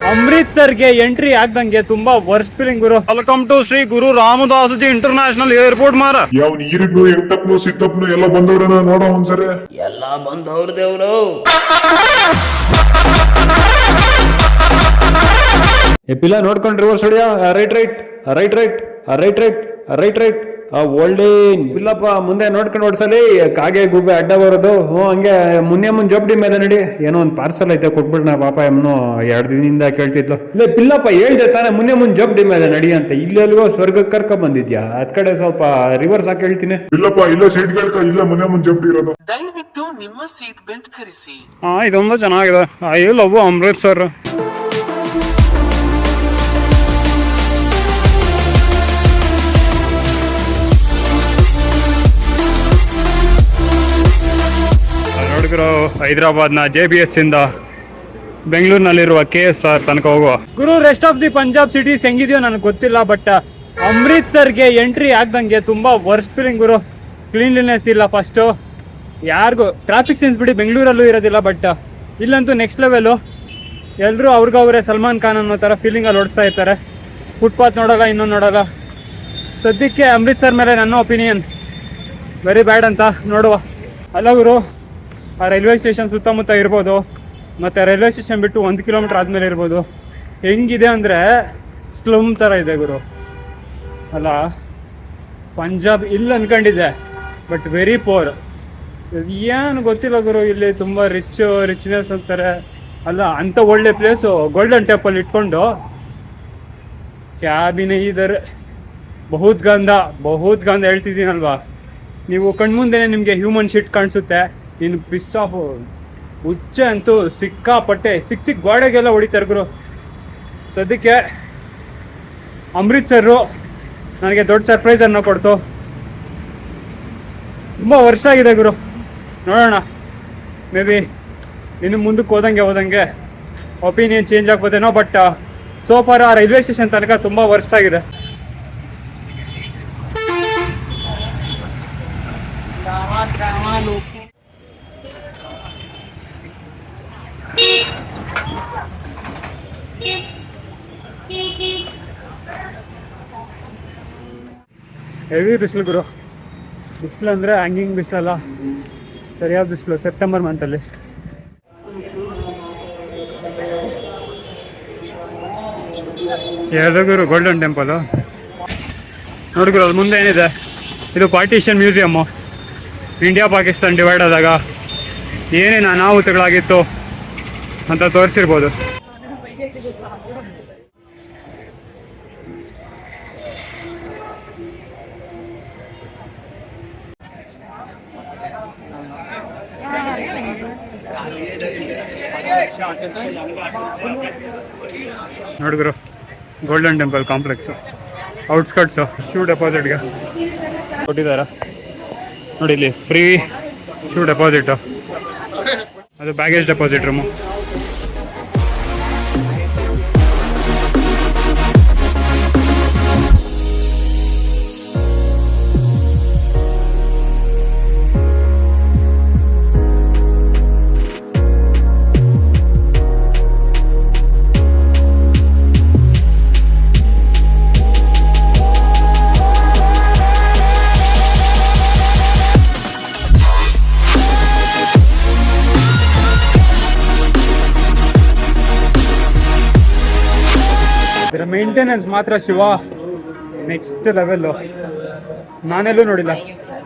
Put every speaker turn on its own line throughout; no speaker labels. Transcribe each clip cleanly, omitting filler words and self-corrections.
ಅಮೃತ್ಸರ್ಗೆ entry ಆಗ್ದಂಗೆ ತುಂಬಾ worst feeling ಗುರು. Welcome to Shri Guru Ramdasji international airport ಮಾರ.
ಯಾವ ಈರಿಗ್ನು ಎಂಟಪ್ನು ಸಿದ್ದಪ್ನು ಎಲ್ಲ ಬಂದವ್ರನ ನೋಡ ಒಂದ್ಸರಿ.
ಎಲ್ಲ ಬಂದವ್ರ ದೇವ್ರು.
ಪಿಲ್ಲ ನೋಡ್ಕೊಂಡು ರಿವರ್ಸ್ ಹೊಡಿಯ. Right right right right right right right right. ಒಳ್ಳೆನ್ ಇಲ್ಲಪ್ಪ, ಮುಂದೆ ನೋಡ್ಕೊಂಡು ಓಡಿಸಲಿ. ಕಾಗೆ ಗುಬ್ಬೆ ಅಡ್ಡ ಬರೋದು. ಹಂಗೆ ಮುನ್ ಜಬ್ಡಿ ಮೇಲೆ ನಡಿ. ಏನೋ ಒಂದು ಪಾರ್ಸಲ್ ಐತೆ ಕೊಟ್ಬಿಡ್ನ ಪಾಪ. ಎಮ್ನು 2 ದಿನದಿಂದ ಕೇಳ್ತಿದ್ಲು. ಇಲ್ಲ ಪಿಲ್ಲಪ್ಪ ಹೇಳ್ದೆ ತಾನೆ ಮುನ್ ಜಬ್ಡಿ ಮೇಲೆ ನಡಿ ಅಂತ. ಇಲ್ಲೆಲ್ಗೋ ಸ್ವರ್ಗಕ್ಕೆ ಕರ್ಕ ಬಂದಿದ್ಯಾ? ಅದ್ ಕಡೆ ಸ್ವಲ್ಪ ರಿವರ್ಸ್ ಹಾಕಿ ಹೇಳ್ತೀನಿ.
ಇಲ್ಲಪ್ಪ, ಇಲ್ಲ ಸೀಟ್ ಗಳಕ ಇಲ್ಲ ಮುಂದೆ ಜಬ್ಡಿ ಇರೋದು.
ದಯವಿಟ್ಟು ನಿಮ್ಮ ಸೀಟ್ ಬೆಲ್ಟ್ ಧರಿಸಿ.
ಇದೊಂದು ಚೆನ್ನಾಗಿದೆ. I love Amritsar. ಹೈದರಾಬಾದ್ನ JBS ಇಂದ ಬೆಂಗಳೂರಿನಲ್ಲಿರುವ KSR ತನಕ ಹೋಗುವ. ಗುರು, rest of the Punjab cities ಹೆಂಗಿದೆಯೋ ನನಗೆ ಗೊತ್ತಿಲ್ಲ, ಬಟ್ ಅಮೃತ್ಸರ್ಗೆ ಎಂಟ್ರಿ ಆಗ್ದಂಗೆ ತುಂಬಾ ವರ್ಸ್ಟ್ ಫೀಲಿಂಗ್ ಗುರು. ಕ್ಲೀನ್ಲಿನೆಸ್ ಇಲ್ಲ ಫಸ್ಟು. ಯಾರಿಗೂ ಟ್ರಾಫಿಕ್ ಸೆನ್ಸ್ ಬಿಡಿ ಬೆಂಗಳೂರಲ್ಲೂ ಇರೋದಿಲ್ಲ, ಬಟ್ ಇಲ್ಲಂತೂ ನೆಕ್ಸ್ಟ್ ಲೆವೆಲು. ಎಲ್ಲರೂ ಅವ್ರಿಗವ್ರೆ ಸಲ್ಮಾನ್ ಖಾನ್ ಅನ್ನೋ ಥರ ಫೀಲಿಂಗಲ್ಲಿ ಓಡಿಸ್ತಾ ಇರ್ತಾರೆ. ಫುಟ್ಪಾತ್ ನೋಡೋಲ್ಲ, ಇನ್ನೊಂದು ನೋಡೋಲ್ಲ. ಸದ್ಯಕ್ಕೆ ಅಮೃತ್ಸರ್ ಮೇಲೆ ನನ್ನ ಒಪಿನಿಯನ್ ವೆರಿ ಬ್ಯಾಡ್ ಅಂತ ನೋಡುವ. ಅಲ್ಲ ಗುರು, ಆ ರೈಲ್ವೆ ಸ್ಟೇಷನ್ ಸುತ್ತಮುತ್ತ ಇರ್ಬೋದು, ಮತ್ತು ರೈಲ್ವೆ ಸ್ಟೇಷನ್ ಬಿಟ್ಟು 1 ಕಿಲೋಮೀಟ್ರ್ ಆದಮೇಲೆ ಇರ್ಬೋದು. ಹೆಂಗಿದೆ ಅಂದರೆ ಸ್ಲಮ್ ಥರ ಇದೆ ಗುರು. ಅಲ್ಲ, ಪಂಜಾಬ್ ಇಲ್ಲಿ ಅಂದ್ಕೊಂಡಿದ್ದೆ, ಬಟ್ ವೆರಿ ಪೋರ್. ಏನು ಗೊತ್ತಿಲ್ಲ ಗುರು. ಇಲ್ಲಿ ತುಂಬ ರಿಚ್ನೆಸ್ ಅಂತಾರೆ. ಅಲ್ಲ, ಅಂಥ ಒಳ್ಳೆ ಪ್ಲೇಸು ಗೋಲ್ಡನ್ ಟೆಂಪಲ್ ಇಟ್ಕೊಂಡು ಕ್ಯಾಬಿನ ಇದ್ದಾರೆ. ಬಹುತ್ ಗಂಧ ಹೇಳ್ತಿದ್ದೀನಲ್ವಾ. ನೀವು ಕಣ್ಮುಂದೆನೇ ನಿಮಗೆ ಹ್ಯೂಮನ್ ಶಿಟ್ ಕಾಣಿಸುತ್ತೆ. ಇನ್ನು ಪಿಸ್ ಆಫ್ ಹುಚ್ಚೆ ಅಂತೂ ಸಿಕ್ಕಾಪಟ್ಟೆ ಸಿಕ್ಕ ಗೋಡೆಗೆಲ್ಲ ಹೊಡಿತಾರೆ ಗುರು. ಸದ್ಯಕ್ಕೆ ಅಮೃತ್ಸರು ನನಗೆ ದೊಡ್ಡ ಸರ್ಪ್ರೈಸನ್ನು ಕೊಡ್ತು. ತುಂಬ ವರ್ಷ ಆಗಿದೆ ಗುರು. ನೋಡೋಣ, ಮೇ ಬಿ ಇನ್ನು ಮುಂದಕ್ಕೆ ಹೋದಂಗೆ ಒಪಿನಿಯನ್ ಚೇಂಜ್ ಆಗ್ಬೋದೇನೋ. ಬಟ್ ಸೋ ಫಾರ್ ಆ ರೈಲ್ವೆ ಸ್ಟೇಷನ್ ತನಕ ತುಂಬ ವರ್ಷ ಆಗಿದೆ. ಹೆವಿ ಬಿಸಿಲು ಗುರು. ಬಿಸಿಲು ಅಂದರೆ ಹ್ಯಾಂಗಿಂಗ್ ಬಿಸಿಲಲ್ಲ, ಸರಿಯಾದ ಬಿಸಿಲು. ಸೆಪ್ಟೆಂಬರ್ ಮಂತಲ್ಲಿ. ಯಾವುದು ಗುರು ಗೋಲ್ಡನ್ ಟೆಂಪಲು? ನೋಡಿ ಗುರು, ಅದು ಮುಂದೆ ಏನಿದೆ, ಇದು partition museum. India Pakistan divide ಆದಾಗ ಏನೇನು ಅನಾಹುತಗಳಾಗಿತ್ತು ಅಂತ ತೋರಿಸಿರ್ಬೋದು. ನೋಡಿದ್ರು ಗೋಲ್ಡನ್ ಟೆಂಪಲ್ ಕಾಂಪ್ಲೆಕ್ಸು ಔಟ್ಸ್ಕಟ್ಸು ಶೂ ಡೆಪಾಸಿಟ್ಗೆ ಕೊಟ್ಟಿದ್ದಾರೆ ನೋಡಿ. ಇಲ್ಲಿ ಫ್ರೀ ಶೂ ಡೆಪಾಸಿಟು, ಅದು ಬ್ಯಾಗೇಜ್ ಡೆಪಾಸಿಟ್ ರೂಮು. ಇದರ ಮೇಂಟೆನೆನ್ಸ್ ಮಾತ್ರ ಶಿವ ನೆಕ್ಸ್ಟ್ ಲೆವೆಲ್ಲು. ನಾನೆಲ್ಲೂ ನೋಡಿಲ್ಲ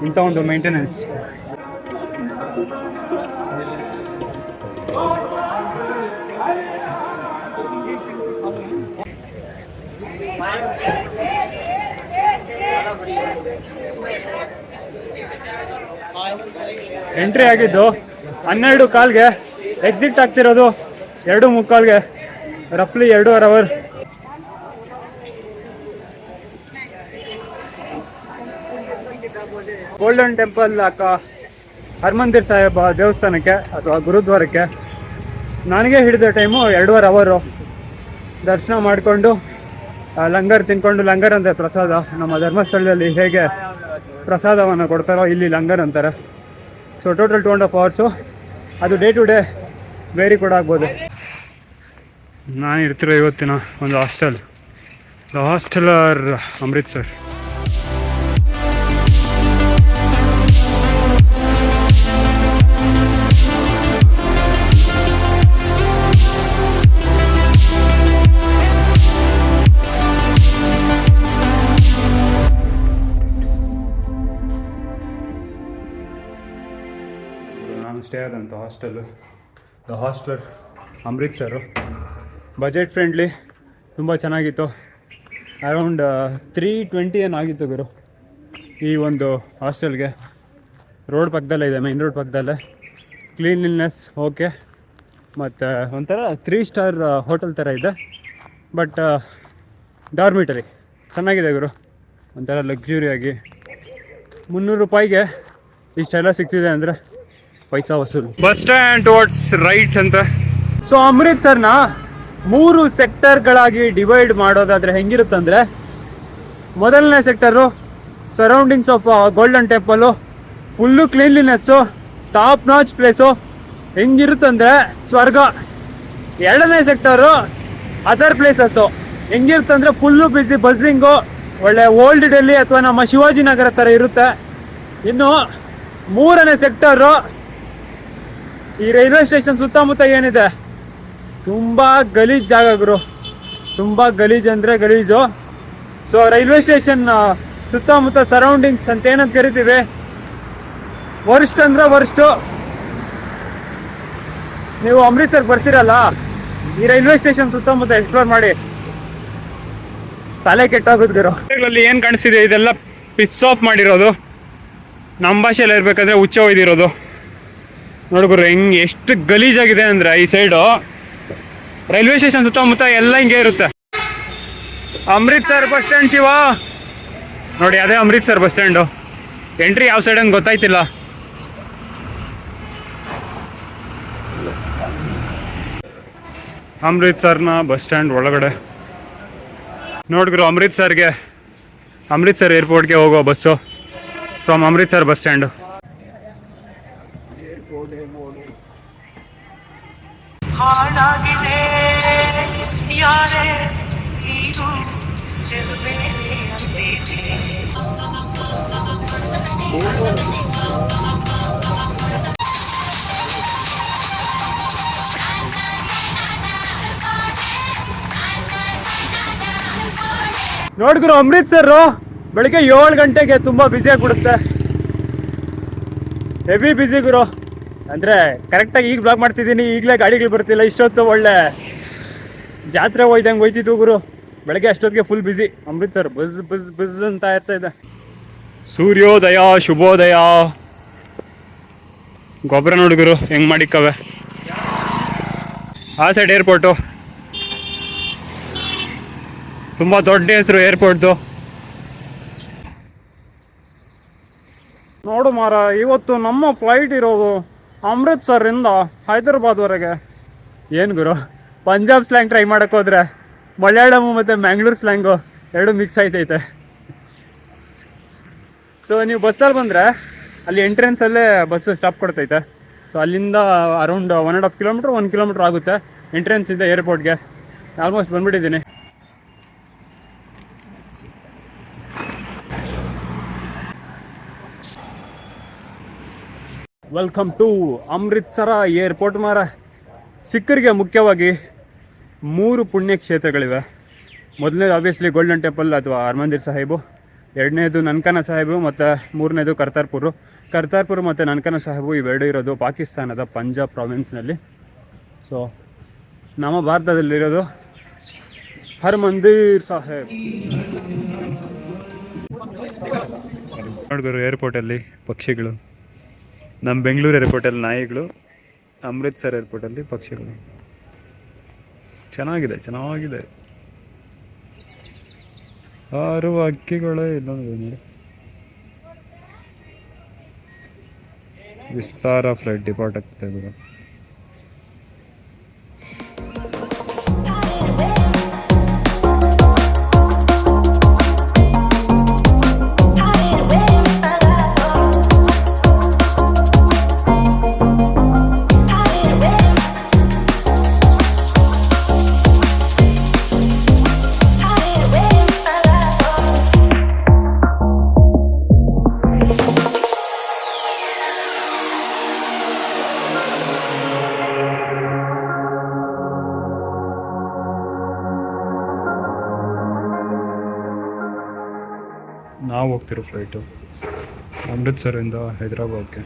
ಇಂಥ ಒಂದು ಮೇಂಟೆನೆನ್ಸ್. ಎಂಟ್ರಿ ಆಗಿದ್ದು 12:15ಗೆ, ಎಕ್ಸಿಟ್ ಆಗ್ತಿರೋದು 2:45ಗೆ. ರಫ್ಲಿ 2.5 hour. Golden temple Harmandir Sahib ದೇವಸ್ಥಾನಕ್ಕೆ ಅಥವಾ ಗುರುದ್ವಾರಕ್ಕೆ ನನಗೆ ಹಿಡಿದ ಟೈಮು 2.5 ಅವರು. ದರ್ಶನ ಮಾಡಿಕೊಂಡು ಲಂಗರ್ ತಿನ್ಕೊಂಡು, ಲಂಗರ್ ಅಂದರೆ ಪ್ರಸಾದ. ನಮ್ಮ ಧರ್ಮಸ್ಥಳದಲ್ಲಿ ಹೇಗೆ ಪ್ರಸಾದವನ್ನು ಕೊಡ್ತಾರೋ ಇಲ್ಲಿ ಲಂಗರ್ ಅಂತಾರೆ. So total 2.5 hours. ಅದು ಡೇ ಟು ಡೇ ವೇರಿ ಕೂಡ ಆಗ್ಬೋದು. ನಾನು ಇರ್ತಿರೋ ಇವತ್ತಿನ ಒಂದು ಹಾಸ್ಟೆಲ್, ದ ಹಾಸ್ಟೆಲರ್ ಅಮೃತ್ಸರ್. ನಾನು ಸ್ಟೇ ಆದಂಥ hostel the Hosteller Amritsar. Budget friendly, ತುಂಬ ಚೆನ್ನಾಗಿತ್ತು. ಅರೌಂಡ್ 320 ಏನಾಗಿತ್ತು ಗುರು ಈ ಒಂದು ಹಾಸ್ಟೆಲ್ಗೆ. ರೋಡ್ ಪಕ್ಕದಲ್ಲೇ ಇದೆ, ಮೈನ್ ರೋಡ್ ಪಕ್ಕದಲ್ಲೇ. ಕ್ಲೀನ್ಲಿನೆಸ್ ಓಕೆ, ಮತ್ತು ಒಂಥರ 3 ಸ್ಟಾರ್ ಹೋಟೆಲ್ ಥರ ಇದೆ. ಬಟ್ ಡಾರ್ಮಿಟರಿ ಚೆನ್ನಾಗಿದೆ ಗುರು, ಒಂಥರ ಲಕ್ಸುರಿಯಾಗಿ. 300 ರೂಪಾಯಿಗೆ ಇಷ್ಟೆಲ್ಲ ಸಿಗ್ತಿದೆ ಅಂದರೆ ಪೈಸಾ ವಸೂಲು. ಬಸ್ ಸ್ಟ್ಯಾಂಡ್ ಟುವರ್ಡ್ಸ್ ರೈಟ್ ಅಂತ. ಸೊ ಅಮೃತ್ಸರ್ನ 3 ಸೆಕ್ಟರ್ಗಳಾಗಿ ಡಿವೈಡ್ ಮಾಡೋದಾದರೆ ಹೆಂಗಿರುತ್ತಂದರೆ, ಮೊದಲನೇ sector surroundings of golden temple, full cleanliness, top notch place, ಹೆಂಗಿರುತ್ತಂದರೆ ಸ್ವರ್ಗ. ಎರಡನೇ ಸೆಕ್ಟರು ಅದರ್ ಪ್ಲೇಸಸ್ಸು, ಹೆಂಗಿರುತ್ತಂದರೆ ಫುಲ್ಲು ಬಿಸಿ, ಬಸ್ಸಿಂಗು, ಒಳ್ಳೆ ಓಲ್ಡ್ ಡೆಲ್ಲಿ ಅಥವಾ ನಮ್ಮ ಶಿವಾಜಿನಗರ ಥರ ಇರುತ್ತೆ. ಇನ್ನು ಮೂರನೇ ಸೆಕ್ಟರು ಈ ರೈಲ್ವೆ ಸ್ಟೇಷನ್ ಸುತ್ತಮುತ್ತ ಏನಿದೆ, ತುಂಬ ಗಲೀಜು ಜಾಗ ಗುರು, ತುಂಬ ಗಲೀಜು ಅಂದರೆ ಗಲೀಜು. ಸೊ ರೈಲ್ವೆ ಸ್ಟೇಷನ್ ಸುತ್ತಮುತ್ತ ಸರೌಂಡಿಂಗ್ಸ್ ಅಂತ ಏನಂತ ಕರಿತೀವಿ, ವರ್ಸ್ಟ್ ಅಂದರೆ ವರ್ಸ್ಟು. ನೀವು ಅಮೃತ್ಸರ್ ಬರ್ತೀರಲ್ಲ, ಈ ರೈಲ್ವೆ ಸ್ಟೇಷನ್ ಸುತ್ತಮುತ್ತ ಎಕ್ಸ್ಪ್ಲೋರ್ ಮಾಡಿ, ತಲೆ ಕೆಟ್ಟೋಗುತ್ತೆ ಗುರು. ಏನು ಕಾಣಿಸ್ತಿದೆ ಇದೆಲ್ಲ ಪಿಸ್ ಆಫ್ ಮಾಡಿರೋದು, ನಮ್ಮ ಭಾಷೆಯಲ್ಲಿ ಇರಬೇಕಾದ್ರೆ ಹುಚ್ಚ ಒಯ್ದಿರೋದು. ನೋಡ್ಗುರು ಹೆಂಗೆ ಎಷ್ಟು ಗಲೀಜಾಗಿದೆ ಅಂದರೆ ಈ ಸೈಡು. ರೈಲ್ವೆ ಸ್ಟೇಷನ್ ಸುತ್ತಮುತ್ತ ಎಲ್ಲ ಹಿಂಗೆ ಇರುತ್ತೆ. ಅಮೃತ್ಸರ್ ಬಸ್ ಸ್ಟ್ಯಾಂಡ್ ಶಿವ ನೋಡಿ, ಅದೇ ಅಮೃತ್ಸರ್ ಬಸ್ ಸ್ಟ್ಯಾಂಡು. ಎಂಟ್ರಿ ಯಾವ ಸೈಡ್ ಅಂತ ಗೊತ್ತಾಯ್ತಿಲ್ಲ. ಅಮೃತ್ಸರ್ನ ಬಸ್ ಸ್ಟ್ಯಾಂಡ್ ಒಳಗಡೆ ನೋಡ್ಗುರು, ಅಮೃತ್ಸರ್ ಏರ್ಪೋರ್ಟ್ಗೆ ಹೋಗೋ bus from Amritsar bus stand.
ಹಾಡಾಗಿದೆ ಯಾರೇ ಇದು ಚೆಲುವೆ ಅಂದಿದೆ.
ನೋಡ್ಗುರು, ಅಮೃತ್ಸರ್ ಬೆಳಿಗ್ಗೆ 7 ಗಂಟೆಗೆ ತುಂಬ ಬ್ಯುಸಿಯಾಗಿಬಿಡುತ್ತೆ, ಹೆವಿ ಬ್ಯುಸಿ ಗುರು. ಅಂದರೆ ಕರೆಕ್ಟಾಗಿ ಈಗ ಬ್ಲಾಗ್ ಮಾಡ್ತಿದ್ದೀನಿ, ಈಗಲೇ ಗಾಡಿಗಳು ಬರ್ತಿಲ್ಲ. ಇಷ್ಟೊತ್ತು ಒಳ್ಳೆ ಜಾತ್ರೆ ಹೋಯ್ದಂಗೆ ಹೋಯ್ತಿದ್ವು ಗುರು. ಬೆಳಗ್ಗೆ ಅಷ್ಟೊತ್ತಿಗೆ full busy. Amritsar bus bus bus ಅಂತ ಇರ್ತಾ ಇದೆ. ಸೂರ್ಯೋದಯ, ಶುಭೋದಯ. ಗೊಬ್ಬರ ನೋಡಿಗುರು ಹೆಂಗೆ ಮಾಡಿಕ್ಕವೆ. ಆ ಸೈಡ್ ಏರ್ಪೋರ್ಟು, ತುಂಬ ದೊಡ್ಡ ಹೆಸರು ಏರ್ಪೋರ್ಟ್ದು. ನೋಡು ಮಾರ, ಇವತ್ತು ನಮ್ಮ ಫ್ಲೈಟ್ ಇರೋದು ಅಮೃತ್ಸರಿಂದ ಹೈದರಾಬಾದ್ವರೆಗೆ. ಏನು ಗುರು, ಪಂಜಾಬ್ ಸ್ಲ್ಯಾಂಗ್ ಟ್ರೈ ಮಾಡೋಕ್ಕೆ ಹೋದರೆ ಮಲಯಾಳಮು ಮತ್ತು ಮ್ಯಾಂಗ್ಳೂರ್ ಸ್ಲ್ಯಾಂಗು ಎರಡು ಮಿಕ್ಸ್ ಆಯ್ತೈತೆ. ಸೊ ನೀವು ಬಸ್ಸಲ್ಲಿ ಬಂದರೆ ಅಲ್ಲಿ ಎಂಟ್ರೆನ್ಸಲ್ಲೇ ಬಸ್ಸು ಸ್ಟಾಪ್ ಕೊಡ್ತೈತೆ. ಸೊ ಅಲ್ಲಿಂದ ಅರೌಂಡ್ 1.5 ಕಿಲೋಮೀಟ್ರ್ 1 ಕಿಲೋಮೀಟ್ರ್ ಆಗುತ್ತೆ ಎಂಟ್ರೆನ್ಸಿಂದ ಏರ್ಪೋರ್ಟ್ಗೆ. ಆಲ್ಮೋಸ್ಟ್ ಬಂದುಬಿಟ್ಟಿದ್ದೀನಿ. ವೆಲ್ಕಮ್ ಟು ಅಮೃತ್ಸರ ಏರ್ಪೋರ್ಟ್ ಮಾರ. ಸಿಖ್ಖರಿಗೆ ಮುಖ್ಯವಾಗಿ 3 ಪುಣ್ಯಕ್ಷೇತ್ರಗಳಿವೆ. ಮೊದಲನೇದು ಆಬ್ವಿಯಸ್ಲಿ ಗೋಲ್ಡನ್ ಟೆಂಪಲ್ ಅಥವಾ ಹರ್ಮಂದಿರ್ ಸಾಹಿಬು, ಎರಡನೇದು ನನ್ಕಾನಾ ಸಾಹಿಬು, ಮತ್ತು ಮೂರನೇದು ಕರ್ತಾರ್ಪುರ್ ಮತ್ತು ನನ್ಕಾನಾ ಸಾಹಿಬು ಇವೆರಡು ಇರೋದು ಪಾಕಿಸ್ತಾನದ ಪಂಜಾಬ್ ಪ್ರಾವಿನ್ಸ್ನಲ್ಲಿ. ಸೊ ನಮ್ಮ ಭಾರತದಲ್ಲಿರೋದು ಹರ್ಮಂದಿರ್ ಸಾಹಿಬ್. ನೋಡಿದ್ರು ಏರ್ಪೋರ್ಟಲ್ಲಿ ಪಕ್ಷಿಗಳು, ನಮ್ಮ ಬೆಂಗಳೂರು ಏರ್ಪೋರ್ಟಲ್ಲಿ ನಾಯಿಗಳು, ಅಮೃತ್ಸರ್ ಏರ್ಪೋರ್ಟಲ್ಲಿ ಪಕ್ಷಿಗಳು. ಚೆನ್ನಾಗಿದೆ. ಹಾರುವ ಹಕ್ಕಿಗಳೇ ಇಲ್ಲೊಂದು ನೋಡಿ. ವಿಸ್ತಾರ ಫ್ಲೈಟ್ ಡಿಪಾರ್ಟ್ ಆಗ್ತಾ ಇದೆ. ನಾವು ಹೋಗ್ತಿರೋ ಫ್ಲೈಟು ಅಮೃತ್ಸರಿಂದ ಹೈದ್ರಾಬಾದ್ಗೆ.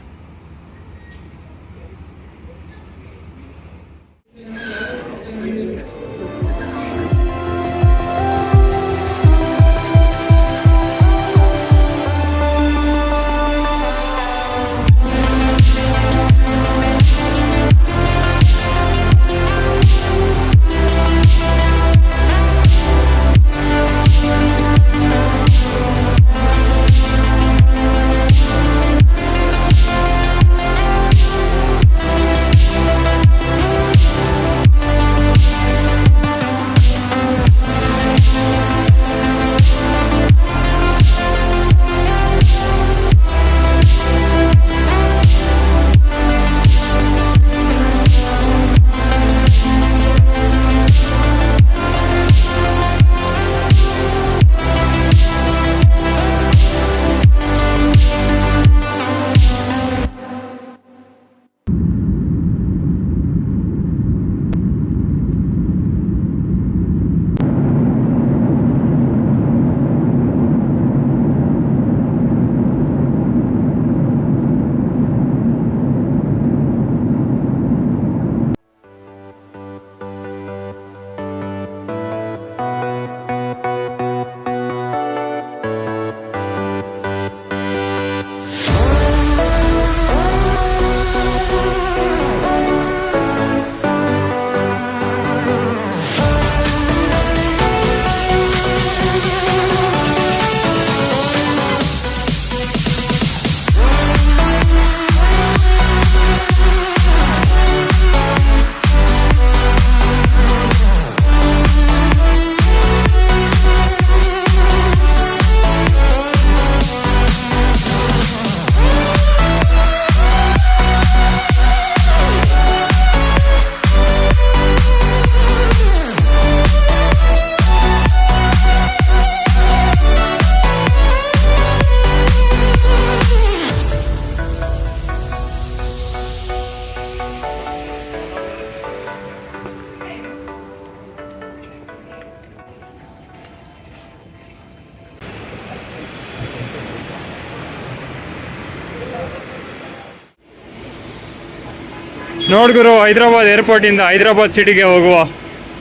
ನೋಡ್ಗುರು, ಹೈದ್ರಾಬಾದ್ ಏರ್ಪೋರ್ಟಿಂದ ಹೈದ್ರಾಬಾದ್ ಸಿಟಿಗೆ ಹೋಗುವ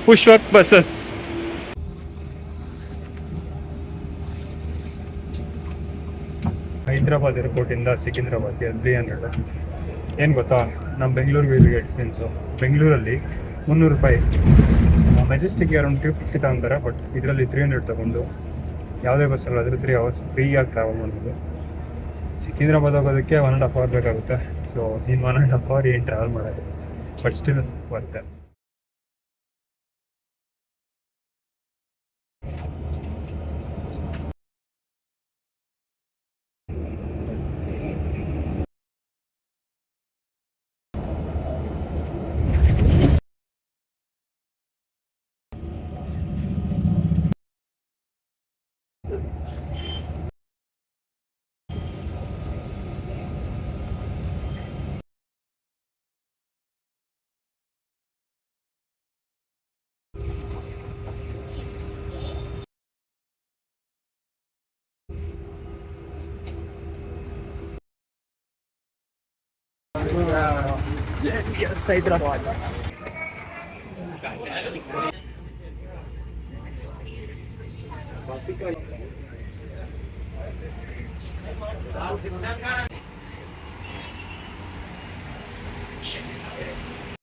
ಪುಷ್ಪಕ್ ಬಸ್ಸಸ್. ಹೈದ್ರಾಬಾದ್ ಏರ್ಪೋರ್ಟಿಂದ ಸಿಕಿಂದ್ರಾಬಾದ್ಗೆ 300. ಏನು ಗೊತ್ತಾ, ನಮ್ಮ ಬೆಂಗಳೂರಿಗೆ ಇಲ್ಲಿಗೆ ಡಿಫ್ರೆನ್ಸು. ಬೆಂಗಳೂರಲ್ಲಿ 300 ರೂಪಾಯಿ, ಮೆಜೆಸ್ಟಿಕ್ಗೆ ಅರೌಂಡ್ 250 ತಗೊಂತಾರೆ. ಬಟ್ ಇದರಲ್ಲಿ 300 ತಗೊಂಡು ಯಾವುದೇ ಬಸ್ಸಲ್ಲಿ ಆದರೆ 3 hours ಫ್ರೀಯಾಗಿ ಟ್ರಾವೆಲ್ ಮಾಡ್ಬೋದು. ಸಿಕಿಂದ್ರಾಬಾದ್ ಹೋಗೋದಕ್ಕೆ 1.5 hour ಬೇಕಾಗುತ್ತೆ. ಸೊ ಇನ್ನು 1.5 hour ಏನು ಟ್ರಾವೆಲ್ ಮಾಡೋದು, but still worth. Yes, Hyderabad.